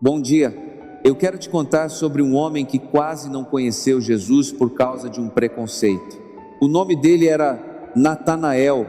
Bom dia, eu quero te contar sobre um homem que quase não conheceu Jesus por causa de um preconceito. O nome dele era Natanael,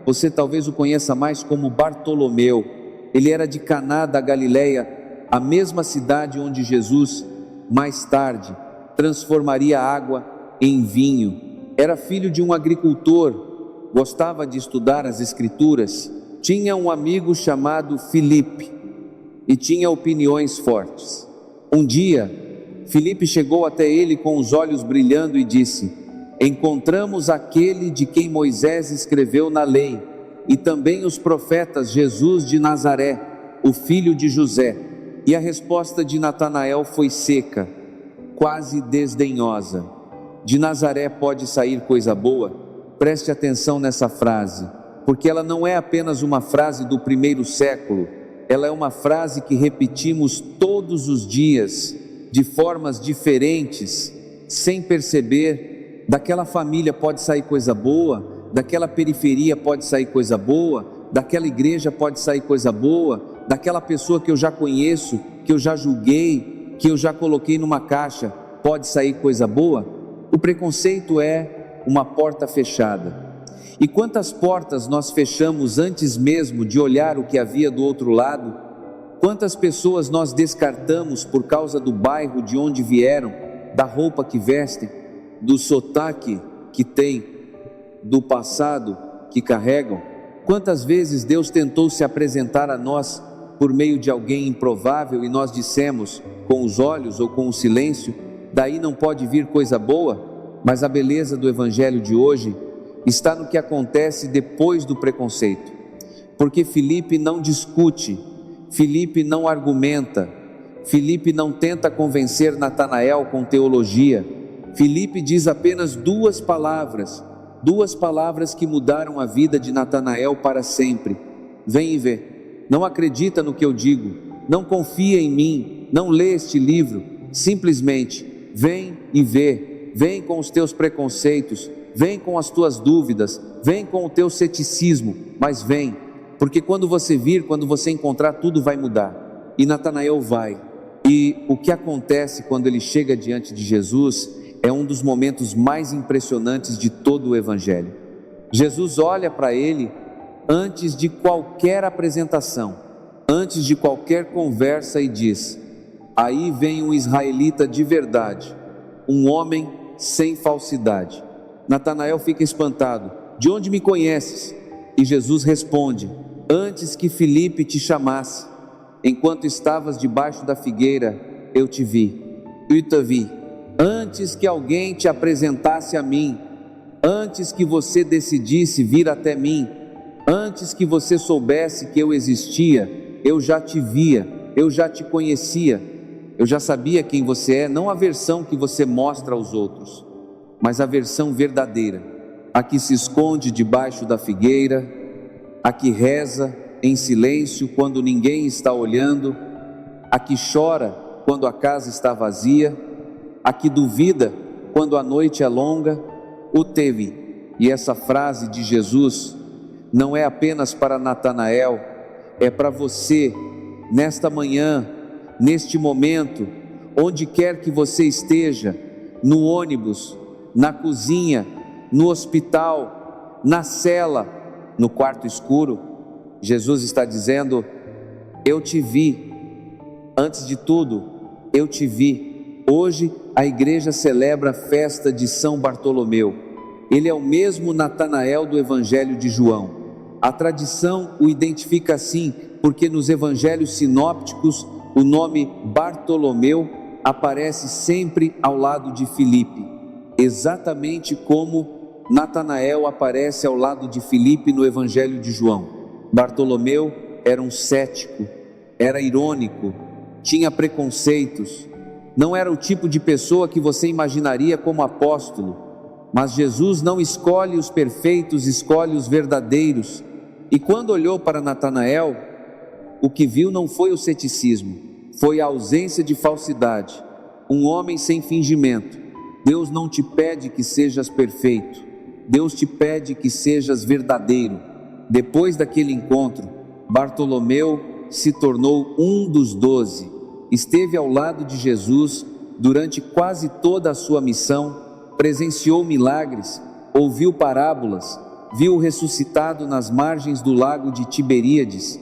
você talvez o conheça mais como Bartolomeu. Ele era de Caná da Galileia, a mesma cidade onde Jesus, mais tarde, transformaria a água em vinho. Era filho de um agricultor, gostava de estudar as Escrituras, tinha um amigo chamado Filipe e tinha opiniões fortes. Um dia, Filipe chegou até ele com os olhos brilhando e disse: encontramos aquele de quem Moisés escreveu na lei, e também os profetas, Jesus de Nazaré, o filho de José. E a resposta de Natanael foi seca, quase desdenhosa. De Nazaré pode sair coisa boa? Preste atenção nessa frase, porque ela não é apenas uma frase do primeiro século, ela é uma frase que repetimos todos os dias, de formas diferentes, sem perceber. Daquela família pode sair coisa boa, daquela periferia pode sair coisa boa, daquela igreja pode sair coisa boa, daquela pessoa que eu já conheço, que eu já julguei, que eu já coloquei numa caixa, pode sair coisa boa. O preconceito é uma porta fechada. E quantas portas nós fechamos antes mesmo de olhar o que havia do outro lado? Quantas pessoas nós descartamos por causa do bairro de onde vieram, da roupa que vestem, do sotaque que têm, do passado que carregam? Quantas vezes Deus tentou se apresentar a nós por meio de alguém improvável e nós dissemos, com os olhos ou com o silêncio, daí não pode vir coisa boa? Mas a beleza do Evangelho de hoje está no que acontece depois do preconceito, porque Filipe não discute, Filipe não argumenta, Filipe não tenta convencer Natanael com teologia. Filipe diz apenas duas palavras que mudaram a vida de Natanael para sempre: vem e vê. Não acredita no que eu digo, não confia em mim, não lê este livro, simplesmente vem e vê. Vem com os teus preconceitos, vem com as tuas dúvidas, vem com o teu ceticismo, mas vem, porque quando você vir, quando você encontrar, tudo vai mudar. E Natanael vai, e o que acontece quando ele chega diante de Jesus é um dos momentos mais impressionantes de todo o Evangelho. Jesus olha para ele antes de qualquer apresentação, antes de qualquer conversa, e diz: aí vem um israelita de verdade, um homem sem falsidade. Natanael fica espantado: de onde me conheces? E Jesus responde: antes que Filipe te chamasse, enquanto estavas debaixo da figueira, eu te vi. Eu te vi. Antes que alguém te apresentasse a mim, antes que você decidisse vir até mim, antes que você soubesse que eu existia, eu já te via, eu já te conhecia, eu já sabia quem você é, não a versão que você mostra aos outros, mas a versão verdadeira, a que se esconde debaixo da figueira, a que reza em silêncio quando ninguém está olhando, a que chora quando a casa está vazia, a que duvida quando a noite é longa. O teve. E essa frase de Jesus não é apenas para Natanael, é para você, nesta manhã, neste momento, onde quer que você esteja, no ônibus, na cozinha, no hospital, na cela, no quarto escuro. Jesus está dizendo: eu te vi. Antes de tudo, eu te vi. Hoje a igreja celebra a festa de São Bartolomeu. Ele é o mesmo Natanael do Evangelho de João. A tradição o identifica assim, porque nos evangelhos sinópticos o nome Bartolomeu aparece sempre ao lado de Filipe, exatamente como Natanael aparece ao lado de Filipe no Evangelho de João. Bartolomeu era um cético, era irônico, tinha preconceitos, não era o tipo de pessoa que você imaginaria como apóstolo. Mas Jesus não escolhe os perfeitos, escolhe os verdadeiros. E quando olhou para Natanael, o que viu não foi o ceticismo, foi a ausência de falsidade, um homem sem fingimento. Deus não te pede que sejas perfeito, Deus te pede que sejas verdadeiro. Depois daquele encontro, Bartolomeu se tornou um dos 12, esteve ao lado de Jesus durante quase toda a sua missão, presenciou milagres, ouviu parábolas, viu o ressuscitado nas margens do lago de Tiberíades,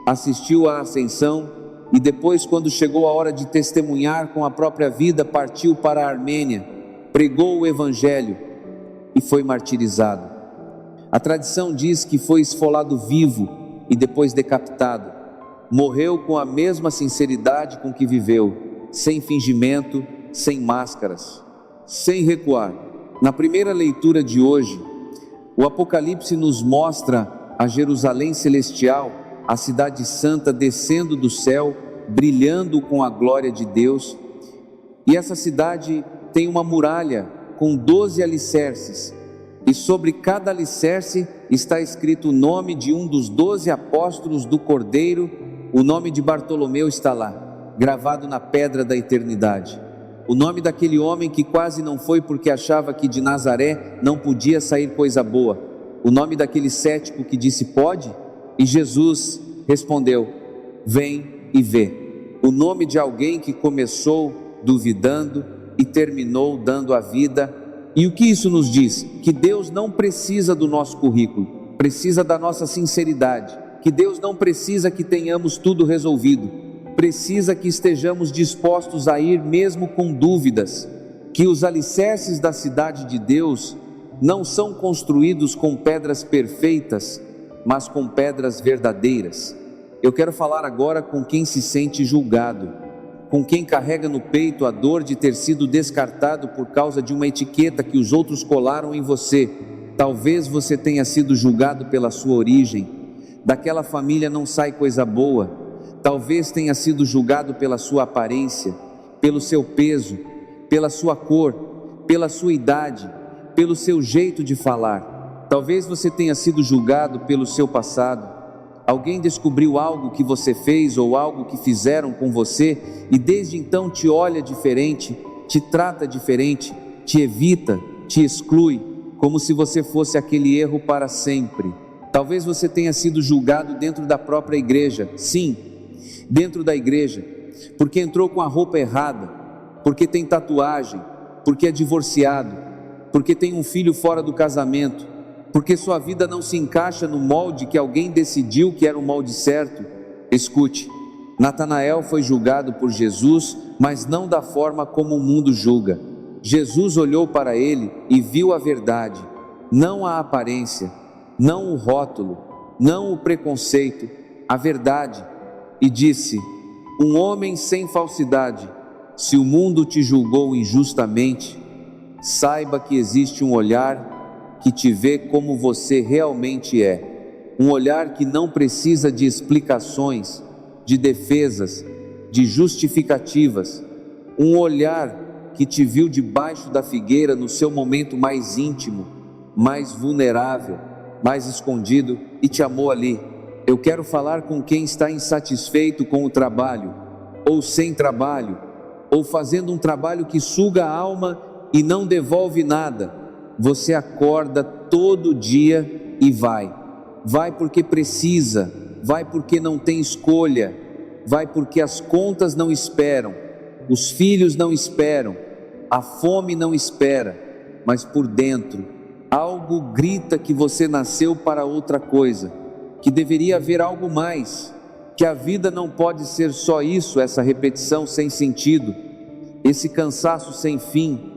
assistiu à ascensão e depois, quando chegou a hora de testemunhar com a própria vida, partiu para a Armênia, pregou o Evangelho e foi martirizado. A tradição diz que foi esfolado vivo e depois decapitado. Morreu com a mesma sinceridade com que viveu, sem fingimento, sem máscaras, sem recuar. Na primeira leitura de hoje, o Apocalipse nos mostra a Jerusalém celestial, a cidade santa descendo do céu, brilhando com a glória de Deus. E essa cidade tem uma muralha com 12 alicerces, e sobre cada alicerce está escrito o nome de um dos 12 apóstolos do Cordeiro. O nome de Bartolomeu está lá, gravado na pedra da eternidade. O nome daquele homem que quase não foi porque achava que de Nazaré não podia sair coisa boa. O nome daquele cético que disse pode, e Jesus respondeu, vem e vê. O nome de alguém que começou duvidando e terminou dando a vida. E o que isso nos diz? Que Deus não precisa do nosso currículo, precisa da nossa sinceridade. Que Deus não precisa que tenhamos tudo resolvido, precisa que estejamos dispostos a ir mesmo com dúvidas. Que os alicerces da cidade de Deus não são construídos com pedras perfeitas, mas com pedras verdadeiras. Eu quero falar agora com quem se sente julgado, com quem carrega no peito a dor de ter sido descartado por causa de uma etiqueta que os outros colaram em você. Talvez você tenha sido julgado pela sua origem, daquela família não sai coisa boa. Talvez tenha sido julgado pela sua aparência, pelo seu peso, pela sua cor, pela sua idade, pelo seu jeito de falar. Talvez você tenha sido julgado pelo seu passado. Alguém descobriu algo que você fez ou algo que fizeram com você e desde então te olha diferente, te trata diferente, te evita, te exclui, como se você fosse aquele erro para sempre. Talvez você tenha sido julgado dentro da própria igreja, sim, dentro da igreja, porque entrou com a roupa errada, porque tem tatuagem, porque é divorciado, porque tem um filho fora do casamento, porque sua vida não se encaixa no molde que alguém decidiu que era o molde certo. Escute, Natanael foi julgado por Jesus, mas não da forma como o mundo julga. Jesus olhou para ele e viu a verdade, não a aparência, não o rótulo, não o preconceito, a verdade, e disse, um homem sem falsidade. Se o mundo te julgou injustamente, saiba que existe um olhar que te vê como você realmente é, um olhar que não precisa de explicações, de defesas, de justificativas, um olhar que te viu debaixo da figueira no seu momento mais íntimo, mais vulnerável, mais escondido e te amou ali. Eu quero falar com quem está insatisfeito com o trabalho, ou sem trabalho, ou fazendo um trabalho que suga a alma e não devolve nada. Você acorda todo dia e vai porque precisa, vai porque não tem escolha, vai porque as contas não esperam, os filhos não esperam, a fome não espera, mas por dentro, algo grita que você nasceu para outra coisa, que deveria haver algo mais, que a vida não pode ser só isso, essa repetição sem sentido, esse cansaço sem fim,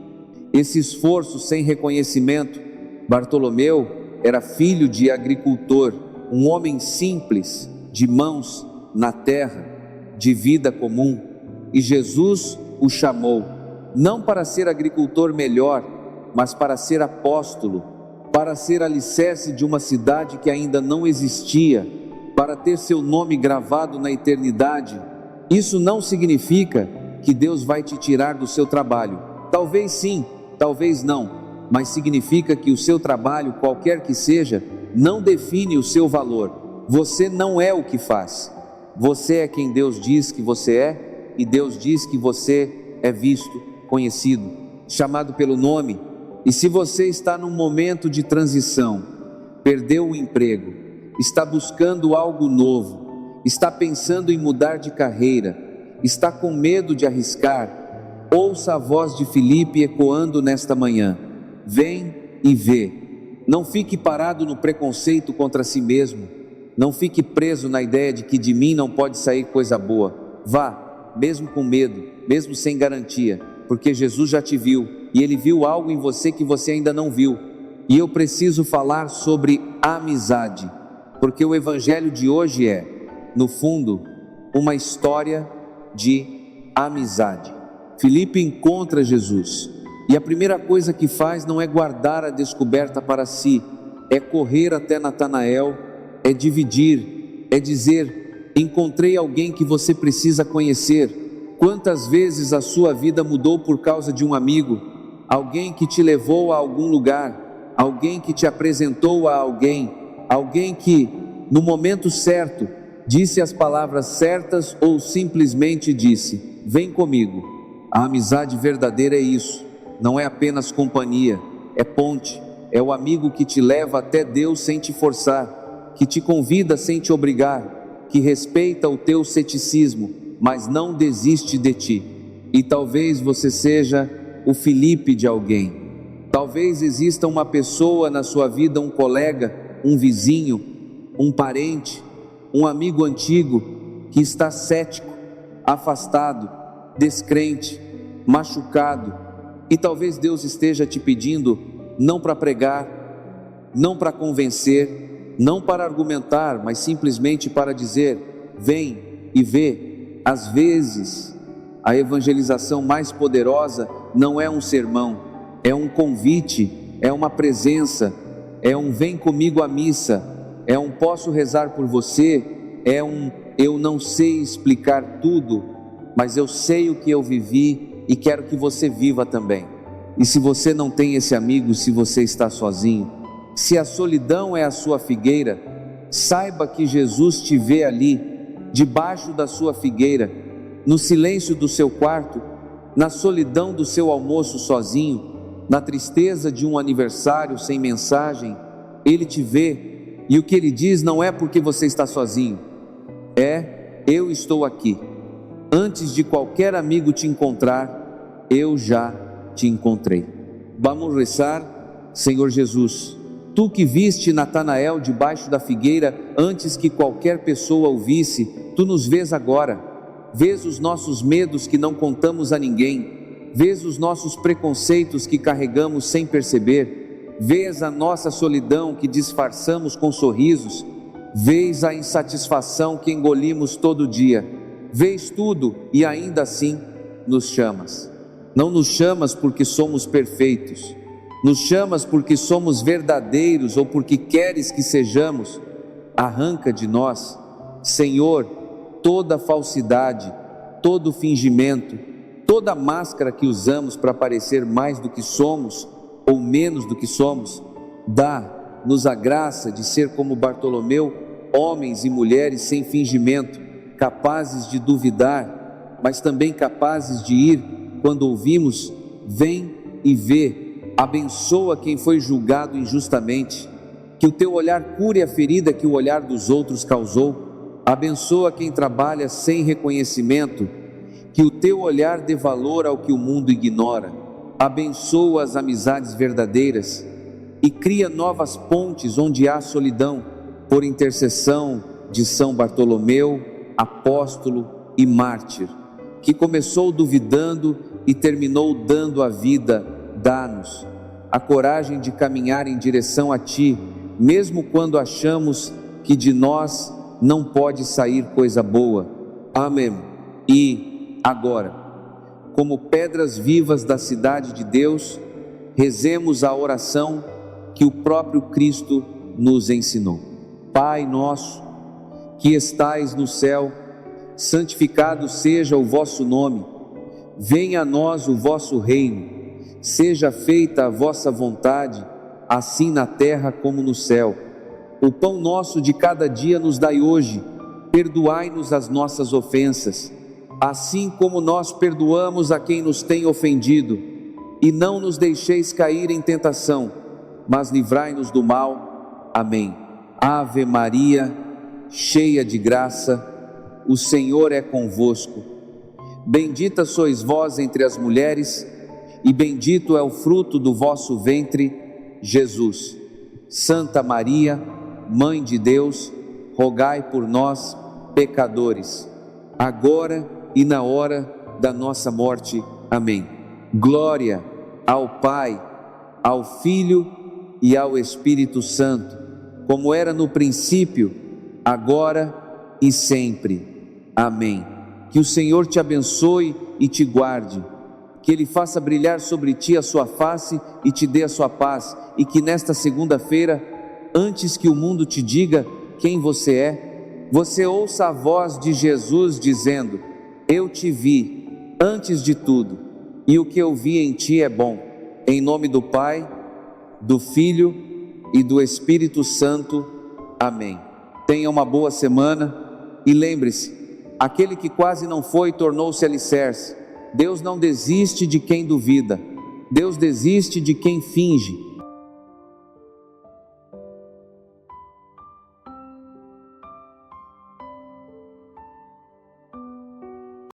esse esforço sem reconhecimento. Bartolomeu era filho de agricultor, um homem simples, de mãos na terra, de vida comum, e Jesus o chamou, não para ser agricultor melhor, mas para ser apóstolo, para ser alicerce de uma cidade que ainda não existia, para ter seu nome gravado na eternidade. Isso não significa que Deus vai te tirar do seu trabalho, talvez sim, talvez não, mas significa que o seu trabalho, qualquer que seja, não define o seu valor. Você não é o que faz, você é quem Deus diz que você é, e Deus diz que você é visto, conhecido, chamado pelo nome. E se você está num momento de transição, perdeu o emprego, está buscando algo novo, está pensando em mudar de carreira, Está com medo de arriscar? Ouça a voz de Filipe ecoando nesta manhã: vem e vê. Não fique parado no preconceito contra si mesmo. Não fique preso na ideia de que de mim não pode sair coisa boa. Vá, mesmo com medo, mesmo sem garantia, porque Jesus já te viu, e Ele viu algo em você que você ainda não viu. E eu preciso falar sobre amizade, porque o evangelho de hoje é, no fundo, uma história de amizade. Filipe encontra Jesus, e a primeira coisa que faz não é guardar a descoberta para si, é correr até Natanael, é dividir, é dizer: encontrei alguém que você precisa conhecer. Quantas vezes a sua vida mudou por causa de um amigo, alguém que te levou a algum lugar, alguém que te apresentou a alguém, alguém que, no momento certo, disse as palavras certas ou simplesmente disse: vem comigo. A amizade verdadeira é isso, não é apenas companhia, é ponte, é o amigo que te leva até Deus sem te forçar, que te convida sem te obrigar, que respeita o teu ceticismo, mas não desiste de ti. E talvez você seja o Filipe de alguém. Talvez exista uma pessoa na sua vida, um colega, um vizinho, um parente, um amigo antigo, que está cético, afastado, descrente, machucado. E talvez Deus esteja te pedindo, não para pregar, não para convencer, não para argumentar, mas simplesmente para dizer: vem e vê. Às vezes, a evangelização mais poderosa não é um sermão, é um convite, é uma presença, é um vem comigo à missa, é um posso rezar por você, é um eu não sei explicar tudo, mas eu sei o que eu vivi e quero que você viva também. E se você não tem esse amigo, se você está sozinho, se a solidão é a sua figueira, saiba que Jesus te vê ali, debaixo da sua figueira, no silêncio do seu quarto, na solidão do seu almoço sozinho, na tristeza de um aniversário sem mensagem. Ele te vê, e o que ele diz não é porque você está sozinho, é: eu estou aqui. Antes de qualquer amigo te encontrar, eu já te encontrei. Vamos rezar. Senhor Jesus, Tu que viste Natanael debaixo da figueira antes que qualquer pessoa o visse, Tu nos vês agora. Vês os nossos medos que não contamos a ninguém, vês os nossos preconceitos que carregamos sem perceber, vês a nossa solidão que disfarçamos com sorrisos, vês a insatisfação que engolimos todo dia, vês tudo e ainda assim nos chamas. Não nos chamas porque somos perfeitos, nos chamas porque somos verdadeiros ou porque queres que sejamos. Arranca de nós, Senhor, toda falsidade, todo fingimento, toda máscara que usamos para parecer mais do que somos ou menos do que somos. Dá-nos a graça de ser como Bartolomeu, homens e mulheres sem fingimento, capazes de duvidar, mas também capazes de ir quando ouvimos: vem e vê. Abençoa quem foi julgado injustamente, que o teu olhar cure a ferida que o olhar dos outros causou. Abençoa quem trabalha sem reconhecimento, que o teu olhar dê valor ao que o mundo ignora. Abençoa as amizades verdadeiras e cria novas pontes onde há solidão, por intercessão de São Bartolomeu, apóstolo e mártir, que começou duvidando e terminou dando a vida. Dá-nos a coragem de caminhar em direção a Ti, mesmo quando achamos que de nós não pode sair coisa boa. Amém. E agora, como pedras vivas da cidade de Deus, rezemos a oração que o próprio Cristo nos ensinou. Pai nosso, que estais no céu, santificado seja o vosso nome. Venha a nós o vosso reino. Seja feita a vossa vontade, assim na terra como no céu. O pão nosso de cada dia nos dai hoje. Perdoai-nos as nossas ofensas, assim como nós perdoamos a quem nos tem ofendido. E não nos deixeis cair em tentação, mas livrai-nos do mal. Amém. Ave Maria, cheia de graça, o Senhor é convosco. Bendita sois vós entre as mulheres, e bendito é o fruto do vosso ventre, Jesus. Santa Maria, Mãe de Deus, rogai por nós, pecadores, agora e na hora da nossa morte. Amém. Glória ao Pai, ao Filho e ao Espírito Santo, como era no princípio, agora e sempre. Amém. Que o Senhor te abençoe e te guarde, que Ele faça brilhar sobre ti a sua face e te dê a sua paz, e que nesta segunda-feira, antes que o mundo te diga quem você é, você ouça a voz de Jesus dizendo: eu te vi antes de tudo, e o que eu vi em ti é bom. Em nome do Pai, do Filho e do Espírito Santo. Amém. Tenha uma boa semana e lembre-se, aquele que quase não foi tornou-se alicerce. Deus não desiste de quem duvida, Deus desiste de quem finge.